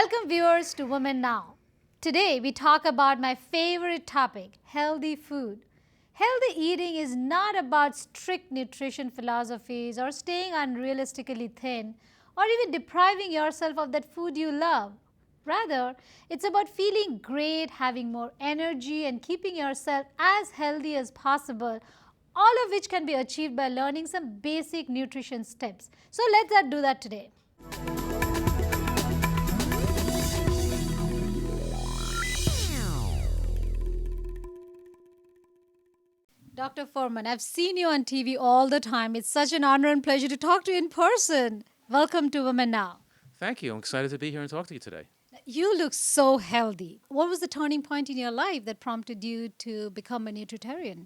Welcome viewers to Women Now. Today we talk about my favorite topic, healthy food. Healthy eating is not about strict nutrition philosophies or staying unrealistically thin or even depriving yourself of that food you love. Rather, it's about feeling great, having more energy and keeping yourself as healthy as possible, all of which can be achieved by learning some basic nutrition steps. So let's do that today. Dr. Fuhrman, I've seen you on TV all the time. It's such an honor and pleasure to talk to you in person. Welcome to Women Now. Thank you. I'm excited to be here and talk to you today. You look so healthy. What was the turning point in your life that prompted you to become a nutritarian?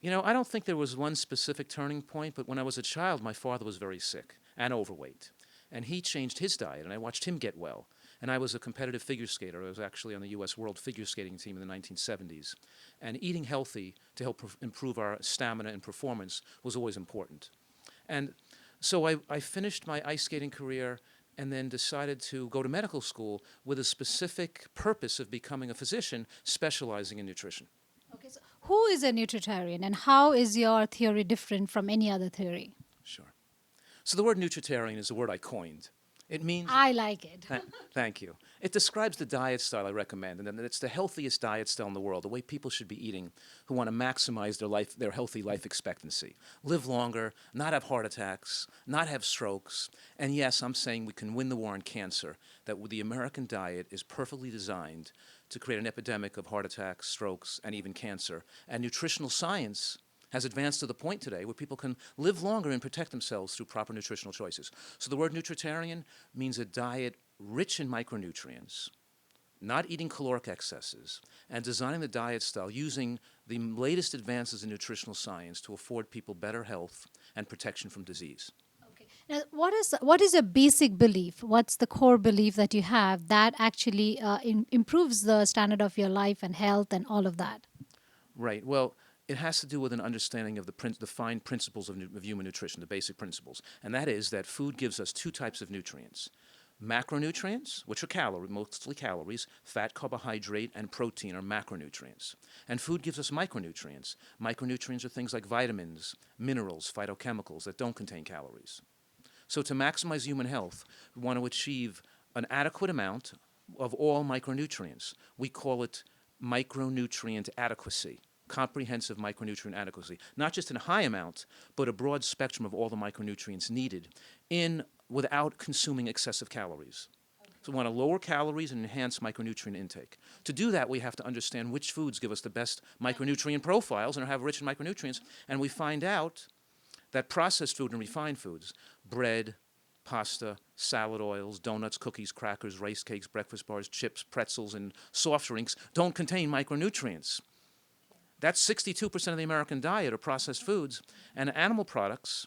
You know, I don't think there was one specific turning point, but when I was a child, my father was very sick and overweight. And he changed his diet, and I watched him get well. And I was a competitive figure skater. I was actually on the U.S. World Figure Skating team in the 1970s. And eating healthy to help improve our stamina and performance was always important. And so I finished my ice skating career and then decided to go to medical school with a specific purpose of becoming a physician specializing in nutrition. Okay, so who is a nutritarian and how is your theory different from any other theory? Sure. So the word nutritarian is a word I coined. It means... I like it. Thank you. It describes the diet style I recommend, and that it's the healthiest diet style in the world, the way people should be eating who want to maximize their healthy life expectancy, live longer, not have heart attacks, not have strokes. And yes, I'm saying we can win the war on cancer, that the American diet is perfectly designed to create an epidemic of heart attacks, strokes, and even cancer. And nutritional science has advanced to the point today where people can live longer and protect themselves through proper nutritional choices. So the word nutritarian means a diet rich in micronutrients, not eating caloric excesses, and designing the diet style using the latest advances in nutritional science to afford people better health and protection from disease. Okay. Now, what is a basic belief? What's the core belief that you have that actually improves the standard of your life and health and all of that? Right. Well, it has to do with an understanding of the fine principles of human nutrition, the basic principles. And that is that food gives us two types of nutrients. Macronutrients, which are mostly calories, fat, carbohydrate, and protein are macronutrients. And food gives us micronutrients. Micronutrients are things like vitamins, minerals, phytochemicals that don't contain calories. So to maximize human health, we want to achieve an adequate amount of all micronutrients. We call it micronutrient adequacy. Comprehensive micronutrient adequacy, not just in a high amount, but a broad spectrum of all the micronutrients needed without consuming excessive calories. So we want to lower calories and enhance micronutrient intake. To do that, we have to understand which foods give us the best micronutrient profiles and have rich in micronutrients, and we find out that processed food and refined foods, bread, pasta, salad oils, donuts, cookies, crackers, rice cakes, breakfast bars, chips, pretzels, and soft drinks don't contain micronutrients. That's 62% of the American diet are processed foods, and animal products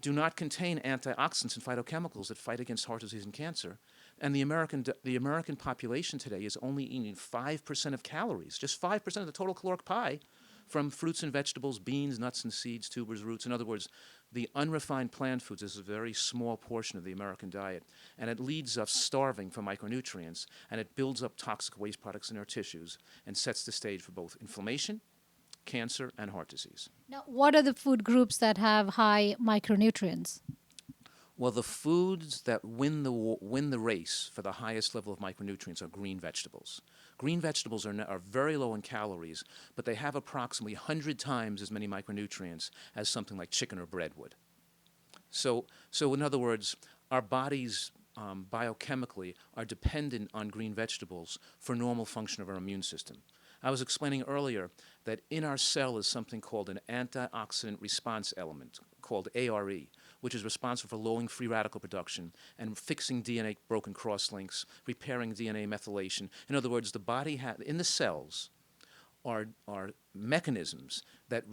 do not contain antioxidants and phytochemicals that fight against heart disease and cancer. And the American population today is only eating 5% of calories, just 5% of the total caloric pie from fruits and vegetables, beans, nuts and seeds, tubers, roots. In other words, the unrefined plant foods is a very small portion of the American diet, and it leads us starving for micronutrients, and it builds up toxic waste products in our tissues and sets the stage for both inflammation, cancer, and heart disease. Now, what are the food groups that have high micronutrients? Well, the foods that win the race for the highest level of micronutrients are green vegetables. Green vegetables are very low in calories, but they have approximately 100 times as many micronutrients as something like chicken or bread would. So in other words, our bodies biochemically are dependent on green vegetables for normal function of our immune system. I was explaining earlier that in our cell is something called an antioxidant response element, called ARE, which is responsible for lowering free radical production and fixing DNA broken cross-links, repairing DNA methylation. In other words, the body in the cells are mechanisms that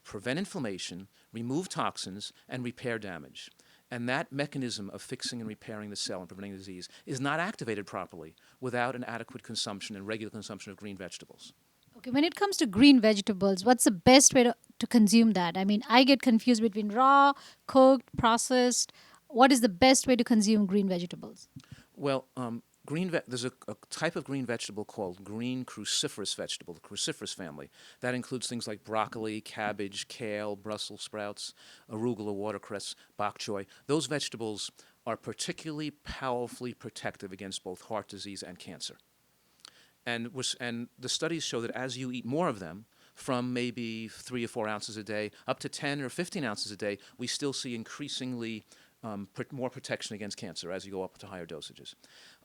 prevent inflammation, remove toxins, and repair damage. And that mechanism of fixing and repairing the cell and preventing disease is not activated properly without an adequate consumption and regular consumption of green vegetables. Okay, when it comes to green vegetables, what's the best way to consume that? I mean, I get confused between raw, cooked, processed. What is the best way to consume green vegetables? Well, There's a type of green vegetable called green cruciferous vegetable, the cruciferous family. That includes things like broccoli, cabbage, kale, Brussels sprouts, arugula, watercress, bok choy. Those vegetables are particularly powerfully protective against both heart disease and cancer. And the studies show that as you eat more of them, from maybe 3 or 4 ounces a day up to 10 or 15 ounces a day, we still see increasingly more protection against cancer as you go up to higher dosages.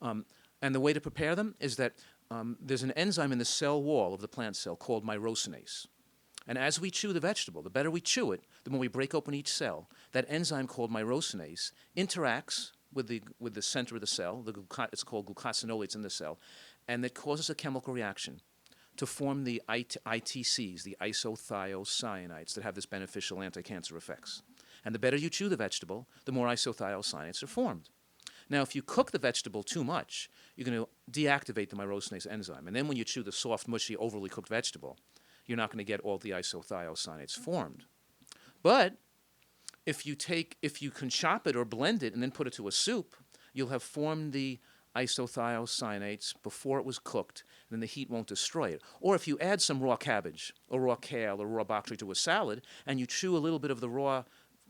And the way to prepare them is that there's an enzyme in the cell wall of the plant cell called myrosinase. And as we chew the vegetable, the better we chew it, the more we break open each cell, that enzyme called myrosinase interacts with the center of the cell, it's called glucosinolates in the cell, and it causes a chemical reaction to form the ITCs, the isothiocyanates, that have this beneficial anti-cancer effects. And the better you chew the vegetable, the more isothiocyanates are formed. Now, if you cook the vegetable too much, you're going to deactivate the myrosinase enzyme. And then when you chew the soft, mushy, overly cooked vegetable, you're not going to get all the isothiocyanates formed. But if you can chop it or blend it and then put it to a soup, you'll have formed the isothiocyanates before it was cooked, and then the heat won't destroy it. Or if you add some raw cabbage or raw kale or raw bok choy to a salad, and you chew a little bit of the raw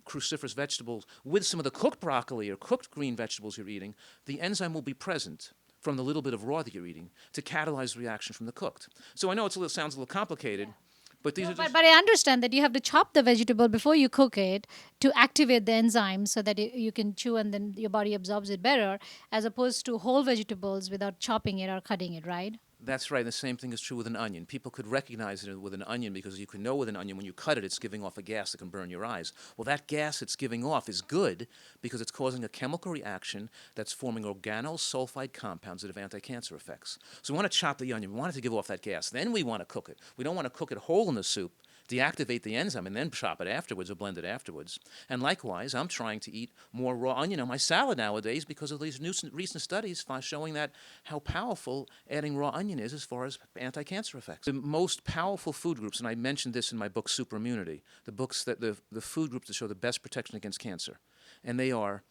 cruciferous vegetables with some of the cooked broccoli or cooked green vegetables you're eating, the enzyme will be present from the little bit of raw that you're eating to catalyze the reaction from the cooked. So I know sounds a little complicated, but these are just... But I understand that you have to chop the vegetable before you cook it to activate the enzyme so that you can chew and then your body absorbs it better, as opposed to whole vegetables without chopping it or cutting it, right? That's right. The same thing is true with an onion. People could recognize it with an onion because you can know with an onion when you cut it, it's giving off a gas that can burn your eyes. Well, that gas it's giving off is good because it's causing a chemical reaction that's forming organosulfide compounds that have anti-cancer effects. So we want to chop the onion. We want it to give off that gas. Then we want to cook it. We don't want to cook it whole in the soup, deactivate the enzyme, and then chop it afterwards or blend it afterwards. And likewise, I'm trying to eat more raw onion on my salad nowadays because of these recent studies showing that how powerful adding raw onion is as far as anti-cancer effects. The most powerful food groups, and I mentioned this in my book Superimmunity, the food groups that show the best protection against cancer, and they are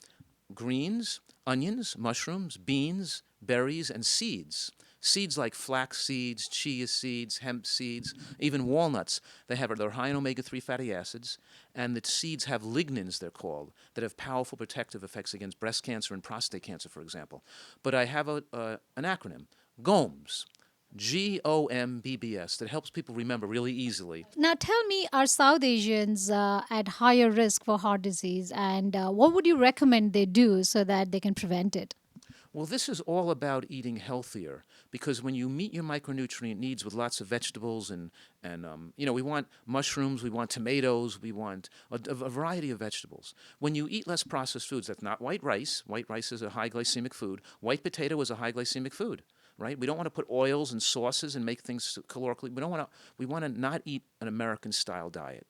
greens, onions, mushrooms, beans, berries, and seeds. Seeds like flax seeds, chia seeds, hemp seeds, even walnuts, they're high in omega-3 fatty acids, and the seeds have lignans, they're called, that have powerful protective effects against breast cancer and prostate cancer, for example. But I have an acronym, GOMBS, GOMBBS, that helps people remember really easily. Now, tell me, are South Asians at higher risk for heart disease, and what would you recommend they do so that they can prevent it? Well, this is all about eating healthier because when you meet your micronutrient needs with lots of vegetables and we want mushrooms, we want tomatoes, we want a variety of vegetables. When you eat less processed foods, that's not white rice. White rice is a high glycemic food. White potato is a high glycemic food, right? We don't want to put oils and sauces and make things calorically. We want to not eat an American-style diet.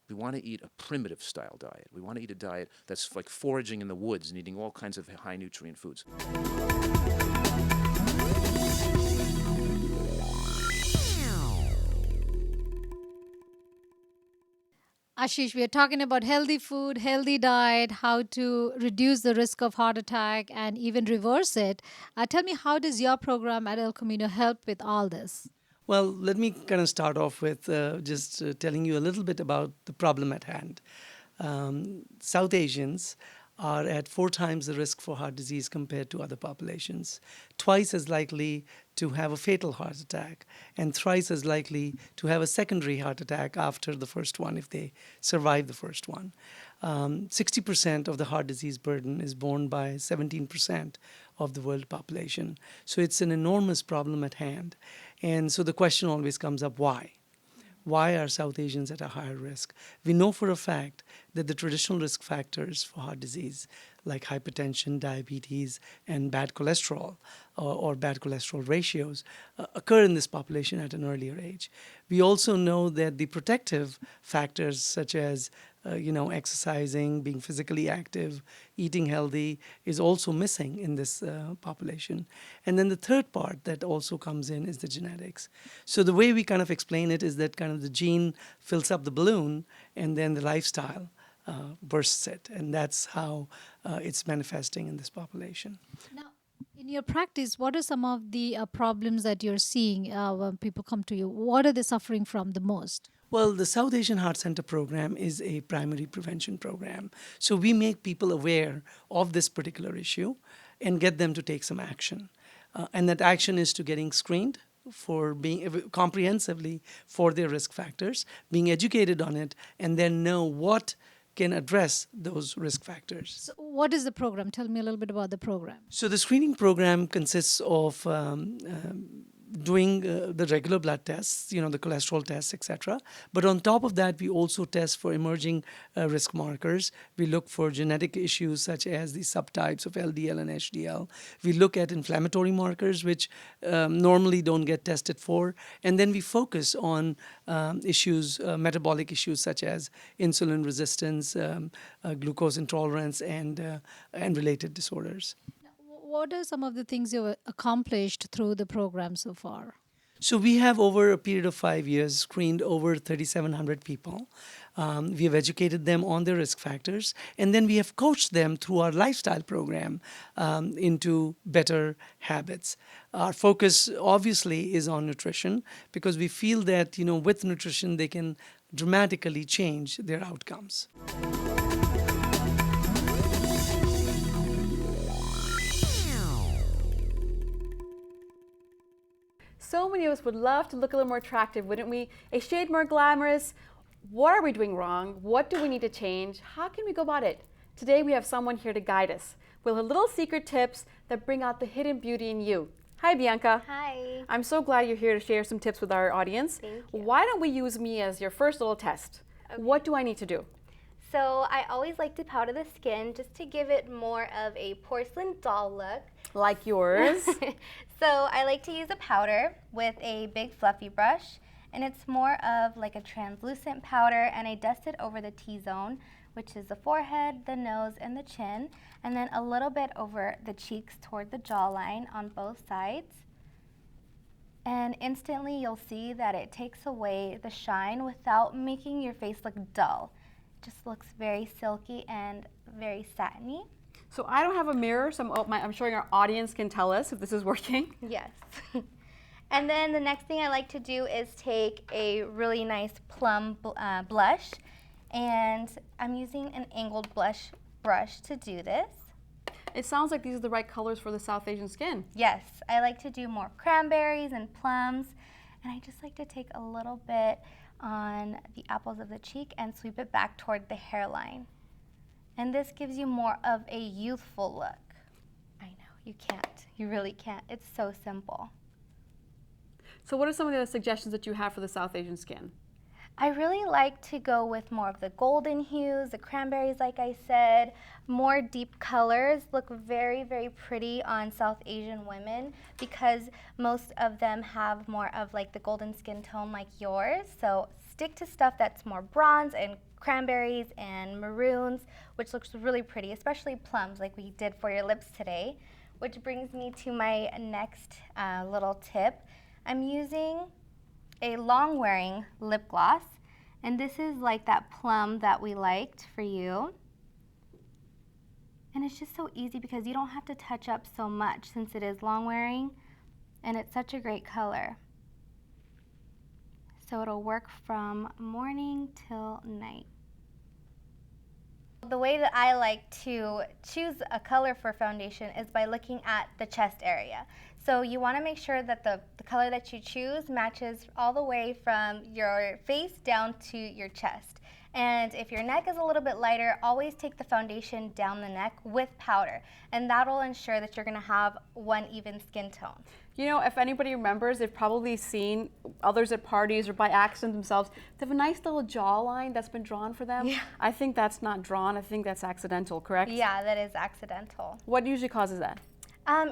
We want to eat a primitive style diet. We want to eat a diet that's like foraging in the woods and eating all kinds of high nutrient foods. Ashish, we are talking about healthy food, healthy diet, how to reduce the risk of heart attack and even reverse it. Tell me, how does your program at El Camino help with all this? Well, let me kind of start off with just telling you a little bit about the problem at hand. South Asians are at 4 times the risk for heart disease compared to other populations, twice as likely to have a fatal heart attack, and thrice as likely to have a secondary heart attack after the first one if they survive the first one. 60% of the heart disease burden is borne by 17% of the world population. So it's an enormous problem at hand. And so the question always comes up, why? Why are South Asians at a higher risk? We know for a fact that the traditional risk factors for heart disease, like hypertension, diabetes, and bad cholesterol or bad cholesterol ratios, occur in this population at an earlier age. We also know that the protective factors such as exercising, being physically active, eating healthy is also missing in this population. And then the third part that also comes in is the genetics. So the way we kind of explain it is that kind of the gene fills up the balloon and then the lifestyle bursts it. And that's how it's manifesting in this population. Now, in your practice, what are some of the problems that you're seeing when people come to you? What are they suffering from the most? Well, the South Asian Heart Center program is a primary prevention program. So we make people aware of this particular issue and get them to take some action. And that action is to getting screened for being comprehensively for their risk factors, being educated on it, and then know what can address those risk factors. So what is the program? Tell me a little bit about the program. So the screening program consists of doing the regular blood tests, the cholesterol tests, etc. But on top of that, we also test for emerging risk markers. We look for genetic issues such as the subtypes of LDL and HDL. We look at inflammatory markers, which normally don't get tested for. And then we focus on issues, metabolic issues such as insulin resistance, glucose intolerance, and related disorders. What are some of the things you've accomplished through the program so far? So we have, over a period of 5 years, screened over 3,700 people. We have educated them on their risk factors, and then we have coached them through our lifestyle program into better habits. Our focus, obviously, is on nutrition because we feel that, with nutrition, they can dramatically change their outcomes. So many of us would love to look a little more attractive, wouldn't we? A shade more glamorous. What are we doing wrong? What do we need to change? How can we go about it? Today we have someone here to guide us with little secret tips that bring out the hidden beauty in you. Hi, Bianca. Hi. I'm so glad you're here to share some tips with our audience. Thank you. Why don't we use me as your first little test? Okay. What do I need to do? So I always like to powder the skin just to give it more of a porcelain doll look. Like yours. So I like to use a powder with a big fluffy brush, and it's more of like a translucent powder, and I dust it over the T-zone, which is the forehead, the nose, and the chin, and then a little bit over the cheeks toward the jawline on both sides. And instantly you'll see that it takes away the shine without making your face look dull. It just looks very silky and very satiny. So I don't have a mirror, so I'm sure our audience can tell us if this is working. Yes. And then the next thing I like to do is take a really nice plum blush, and I'm using an angled blush brush to do this. It sounds like these are the right colors for the South Asian skin. Yes, I like to do more cranberries and plums, and I just like to take a little bit on the apples of the cheek and sweep it back toward the hairline. And this gives you more of a youthful look. I know, you can't. You really can't. It's so simple. So what are some of the suggestions that you have for the South Asian skin? I really like to go with more of the golden hues, the cranberries, like I said. More deep colors look very, very pretty on South Asian women because most of them have more of like the golden skin tone like yours. So stick to stuff that's more bronze and cranberries and maroons, which looks really pretty, especially plums like we did for your lips today. Which brings me to my next little tip. I'm using a long-wearing lip gloss, and this is like that plum that we liked for you. And it's just so easy because you don't have to touch up so much since it is long-wearing, and it's such a great color. So it'll work from morning till night. The way that I like to choose a color for foundation is by looking at the chest area. So you want to make sure that the color that you choose matches all the way from your face down to your chest. And if your neck is a little bit lighter, always take the foundation down the neck with powder. And that'll ensure that you're going to have one even skin tone. You know, if anybody remembers, they've probably seen others at parties or by accident themselves. They have a nice little jawline that's been drawn for them. Yeah. I think that's not drawn. I think that's accidental, correct? Yeah, that is accidental. What usually causes that?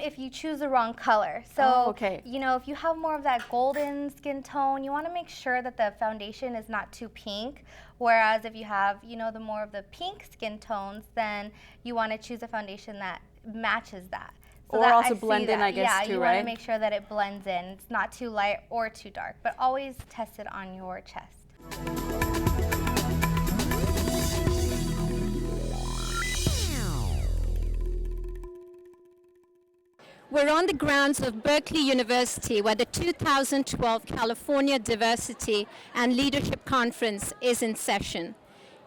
If you choose the wrong color. So, Oh, okay. you know, if you have more of that golden skin tone, you want to make sure that the foundation is not too pink. Whereas if you have, you know, the more of the pink skin tones, then you want to choose a foundation that matches that. Or that also see blend in, that. I guess, yeah, too, you right? want to make sure that it blends in. It's not too light or too dark, but always test it on your chest. We're on the grounds of Berkeley University, where the 2012 California Diversity and Leadership Conference is in session.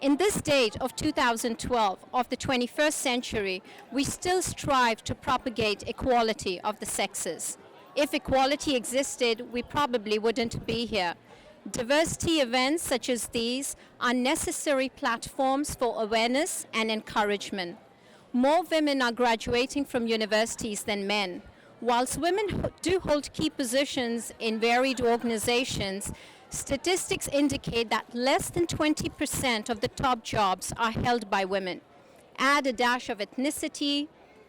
In this date of 2012, of the 21st century, we still strive to propagate equality of the sexes. If equality existed, we probably wouldn't be here. Diversity events such as these are necessary platforms for awareness and encouragement. More women are graduating from universities than men. Whilst women do hold key positions in varied organizations, statistics indicate that less than 20% of the top jobs are held by women. Add a dash of ethnicity,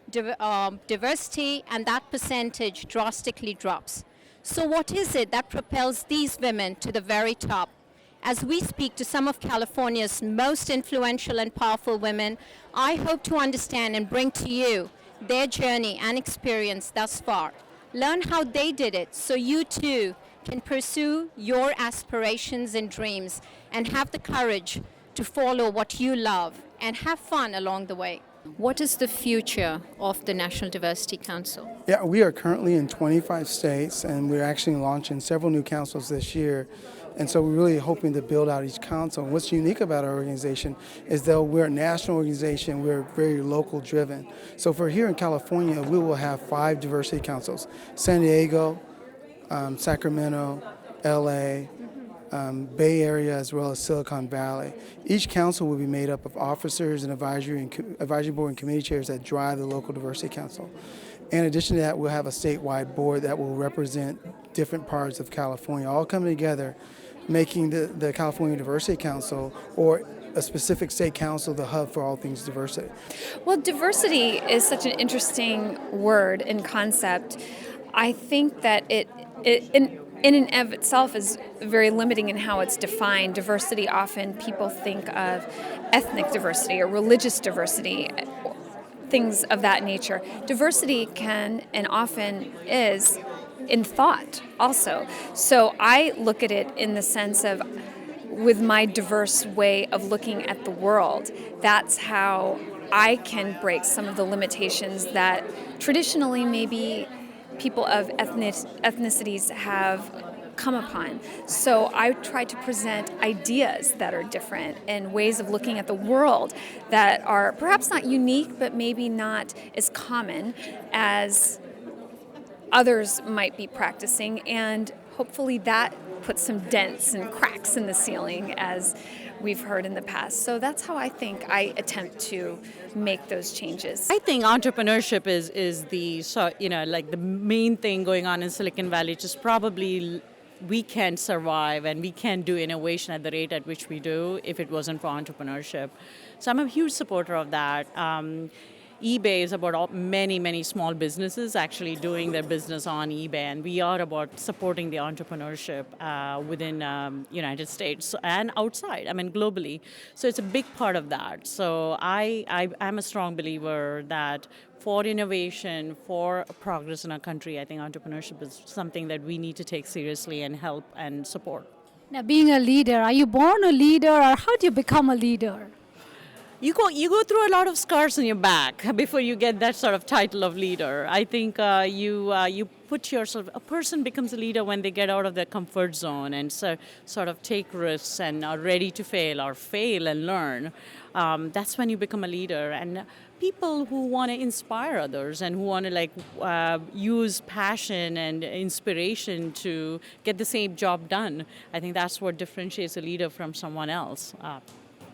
diversity, and that percentage drastically drops. So what is it that propels these women to the very top? As we speak to some of California's most influential and powerful women, I hope to understand and bring to you their journey and experience thus far. Learn how they did it so you too can pursue your aspirations and dreams and have the courage to follow what you love and have fun along the way. What is the future of the National Diversity Council? Yeah, we are currently in 25 states, and we're actually launching several new councils this year. And so we're really hoping to build out each council. And what's unique about our organization is that we're a national organization, we're very local driven. So for here in California, we will have 5 diversity councils: San Diego, Sacramento, LA, Bay Area, as well as Silicon Valley. Each council will be made up of officers and advisory board and committee chairs that drive the local diversity council. In addition to that, we'll have a statewide board that will represent different parts of California, all coming together, making the California Diversity Council, or a specific state council, the hub for all things diversity. Well, diversity is such an interesting word and concept. I think that it in and of itself is very limiting in how it's defined. Diversity, often people think of ethnic diversity or religious diversity, things of that nature. Diversity can and often is in thought also. So I look at it in the sense of, with my diverse way of looking at the world, that's how I can break some of the limitations that traditionally maybe people of ethnicities have come upon. So I try to present ideas that are different and ways of looking at the world that are perhaps not unique, but maybe not as common as others might be practicing, and hopefully that puts some dents and cracks in the ceiling, as we've heard in the past. So that's how I think I attempt to make those changes. I think entrepreneurship is the like the main thing going on in Silicon Valley. Just probably we can't survive and we can't do innovation at the rate at which we do if it wasn't for entrepreneurship. So I'm a huge supporter of that. eBay is about many small businesses actually doing their business on eBay, and we are about supporting the entrepreneurship within United States and outside, globally. So it's a big part of that. So I'm a strong believer that for innovation, for progress in our country, I think entrepreneurship is something that we need to take seriously and help and support. Now, being a leader, are you born a leader, or how do you become a leader? You go through a lot of scars on your back before you get that sort of title of leader. I think you put yourself. A person becomes a leader when they get out of their comfort zone and sort of take risks and are ready to fail or fail and learn. That's when you become a leader. And people who want to inspire others and who want to use passion and inspiration to get the same job done, I think that's what differentiates a leader from someone else.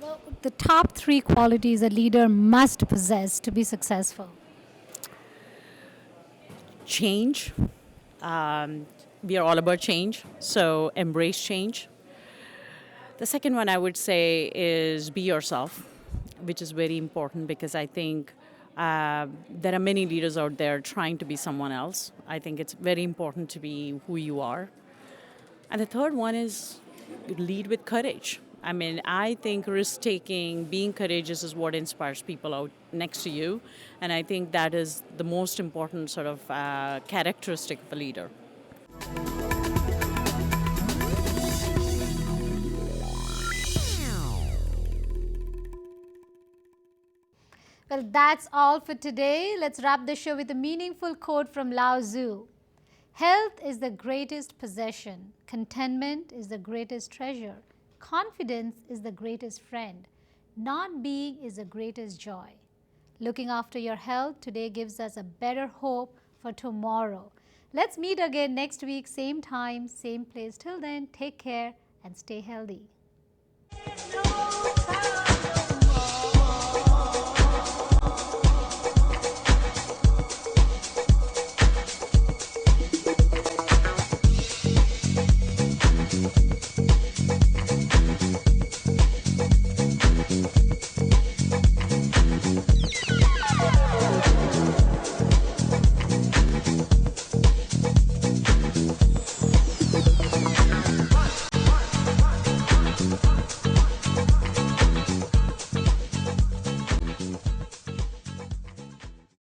Well, the top 3 qualities a leader must possess to be successful. Change. We are all about change, so embrace change. The second one I would say is be yourself, which is very important because I think there are many leaders out there trying to be someone else. I think it's very important to be who you are. And the third one is lead with courage. I think risk-taking, being courageous is what inspires people out next to you. And I think that is the most important sort of characteristic of a leader. Well, that's all for today. Let's wrap the show with a meaningful quote from Lao Tzu. Health is the greatest possession. Contentment is the greatest treasure. Confidence is the greatest friend. Not being is the greatest joy. Looking after your health today gives us a better hope for tomorrow. Let's meet again next week, same time, same place. Till then, take care and stay healthy.